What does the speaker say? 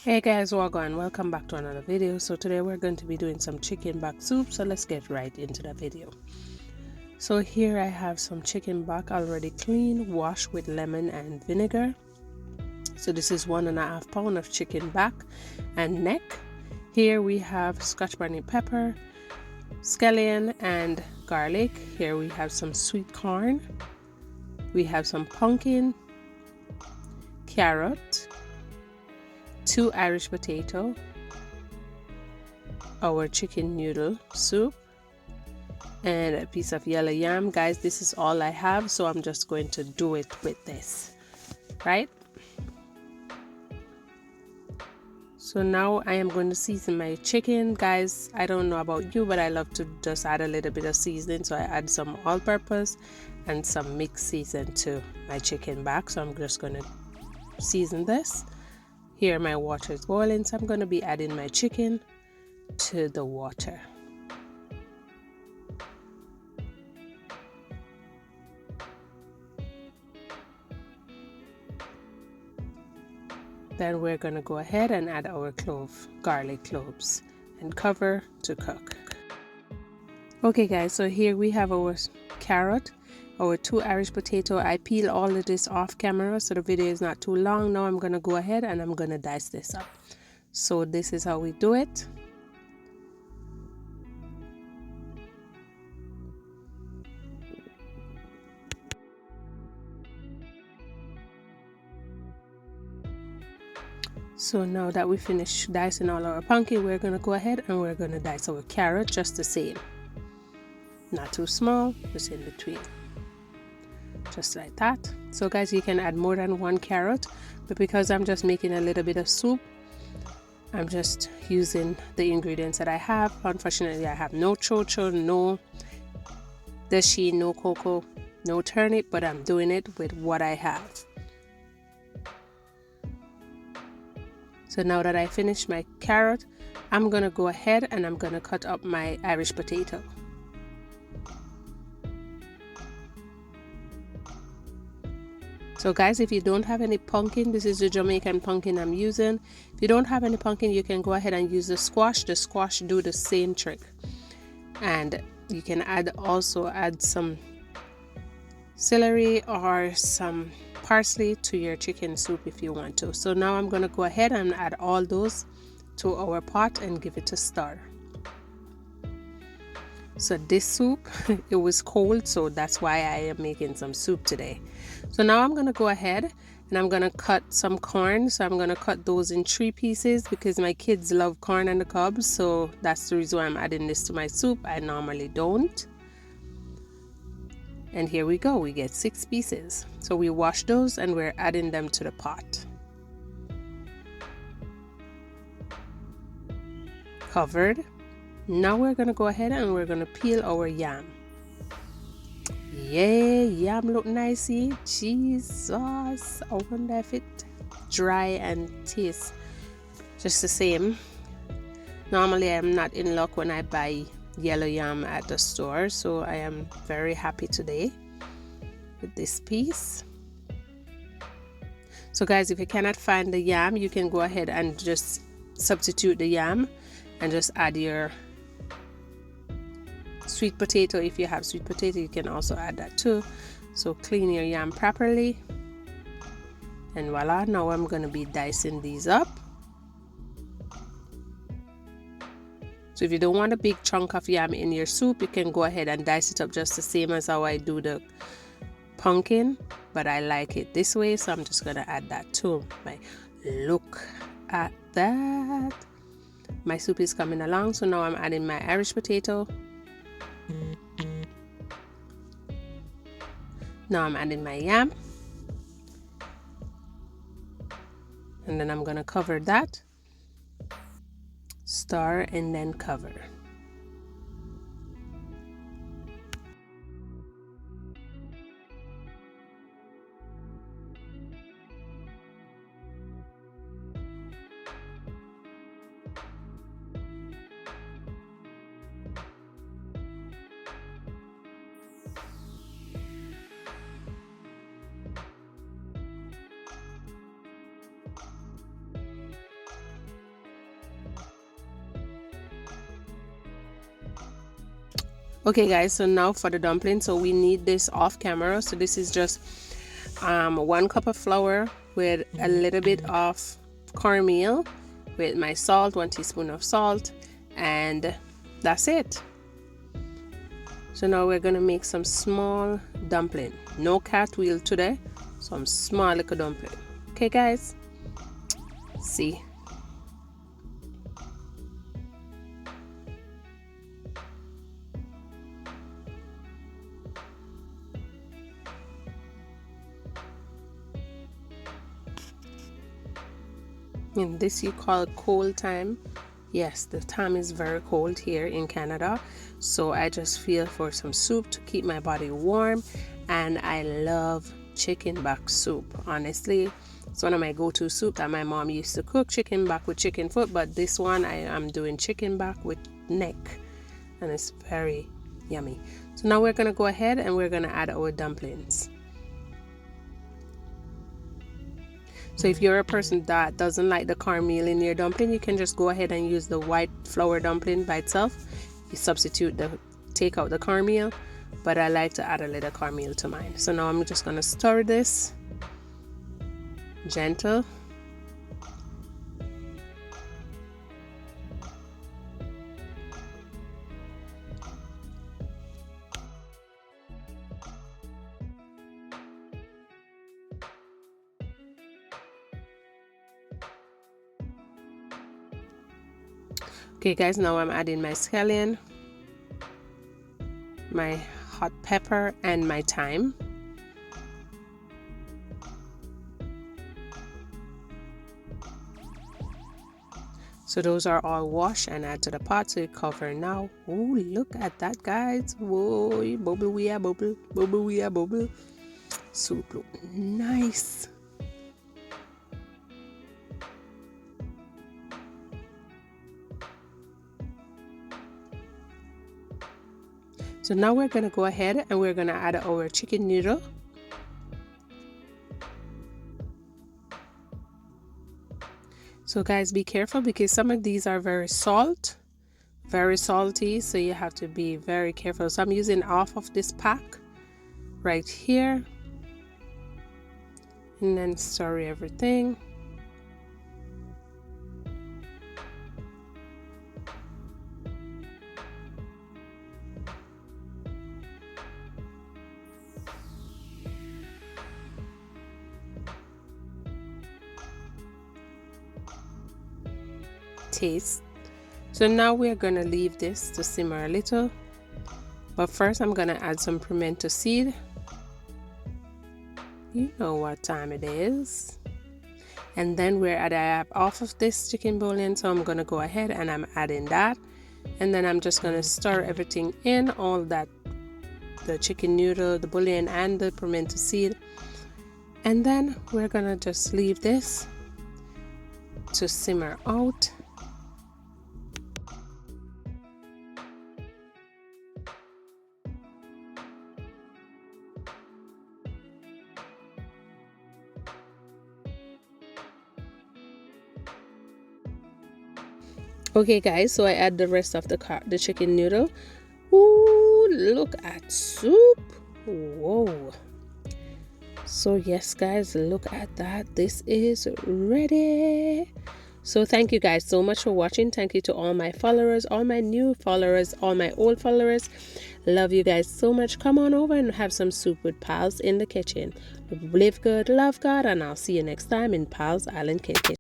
Hey guys, welcome. Welcome back to another video. So today we're going to be doing some chicken back soup. So let's get right into the video. So here I have some chicken back already clean, washed with lemon and vinegar. So this is 1.5 pounds of chicken back and neck. Here we have scotch bonnet pepper, scallion and garlic. Here we have some sweet corn. We have some pumpkin, carrot, 2 Irish potato, our chicken noodle soup, and a piece of yellow yam. Guys, this is all I have, so I'm just going to do it with this, right? So now I am going to season my chicken. Guys, I don't know about you, but I love to just add a little bit of seasoning, so I add some all-purpose and some mixed season to my chicken back. So I'm just going to season this. Here my water is boiling, so I'm going to be adding my chicken to the water. Then we're going to go ahead and add our garlic cloves and cover to cook. Okay guys, so here we have our carrot, our 2 Irish potato. I peel all of this off camera so the video is not too long. Now I'm going to go ahead and I'm going to dice this up. So this is how we do it. So now that we finished dicing all our pumpkin, we're going to go ahead and we're going to dice our carrot just the same. Not too small, just in between. Just like that. So guys, you can add more than 1 carrot, but because I'm just making a little bit of soup, I'm just using the ingredients that I have. Unfortunately, I have no chocho, no dashi, no cocoa, no turnip, but I'm doing it with what I have. So now that I finished my carrot, I'm gonna go ahead and I'm gonna cut up my Irish potato. So guys, if you don't have any pumpkin, this is the Jamaican pumpkin I'm using. If you don't have any pumpkin, you can go ahead and use the squash. The squash do the same trick. And you can also add some celery or some parsley to your chicken soup if you want to. So now I'm going to go ahead and add all those to our pot and give it a stir. So this soup, it was cold, so that's why I am making some soup today. So now I'm going to go ahead and I'm going to cut some corn. So I'm going to cut those in 3 pieces because my kids love corn on the cob. So that's the reason why I'm adding this to my soup. I normally don't. And here we go, we get 6 pieces. So we wash those and we're adding them to the pot. Covered. Now we're going to go ahead and we're going to peel our yam. Yeah, yam look nicey. Jesus, I wonder if it dry and tastes just the same. Normally I'm not in luck when I buy yellow yam at the store, so I am very happy today with this piece. So guys, if you cannot find the yam, you can go ahead and just substitute the yam and just add your sweet potato. If you have sweet potato, you can also add that too. So clean your yam properly, and voila, now I'm going to be dicing these up. So if you don't want a big chunk of yam in your soup, you can go ahead and dice it up just the same as how I do the pumpkin, but I like it this way, so I'm just going to add that too. Look at that. My soup is coming along, so now I'm adding my Irish potato. Now I'm adding my yam. And then I'm going to cover that. Stir and then cover. Okay guys, so now for the dumpling. So we need this off camera. So this is just 1 cup of flour with a little bit of cornmeal with my salt, 1 teaspoon of salt, and that's it. So now we're gonna make some small dumpling. No cartwheel today, some small little dumpling. Okay guys, see. And this you call cold time. Yes, the time is very cold here in Canada, so I just feel for some soup to keep my body warm. And I love chicken back soup. Honestly, it's one of my go-to soup that my mom used to cook, chicken back with chicken foot, but this one I am doing chicken back with neck, and it's very yummy. So now we're gonna go ahead and we're gonna add our dumplings. So if you're a person that doesn't like the cornmeal in your dumpling, you can just go ahead and use the white flour dumpling by itself. You take out the cornmeal, but I like to add a little cornmeal to mine. So now I'm just gonna stir this gentle. Okay guys, now I'm adding my scallion, my hot pepper, and my thyme. So those are all washed and add to the pot, so you cover now. Oh, look at that guys. Whoa, bubble we are bubble, bubble we are bubble. Soup look nice. So now we're gonna go ahead and we're gonna add our chicken noodle. So guys, be careful because some of these are very salty, so you have to be very careful. So I'm using half of this pack right here, and then stir everything. Taste. So now we're gonna leave this to simmer a little, but first I'm gonna add some pimento seed. You know what time it is. And then I have half of this chicken bouillon, so I'm gonna go ahead and I'm adding that, and then I'm just gonna stir everything in, all that, the chicken noodle, the bouillon, and the pimento seed, and then we're gonna just leave this to simmer out. Okay guys, so I add the rest of the chicken noodle. Ooh, look at soup. Whoa. So yes guys, look at that. This is ready. So thank you guys so much for watching. Thank you to all my followers, all my new followers, all my old followers. Love you guys so much. Come on over and have some soup with Pals in the kitchen. Live good, love God, and I'll see you next time in Pals Island Kitchen.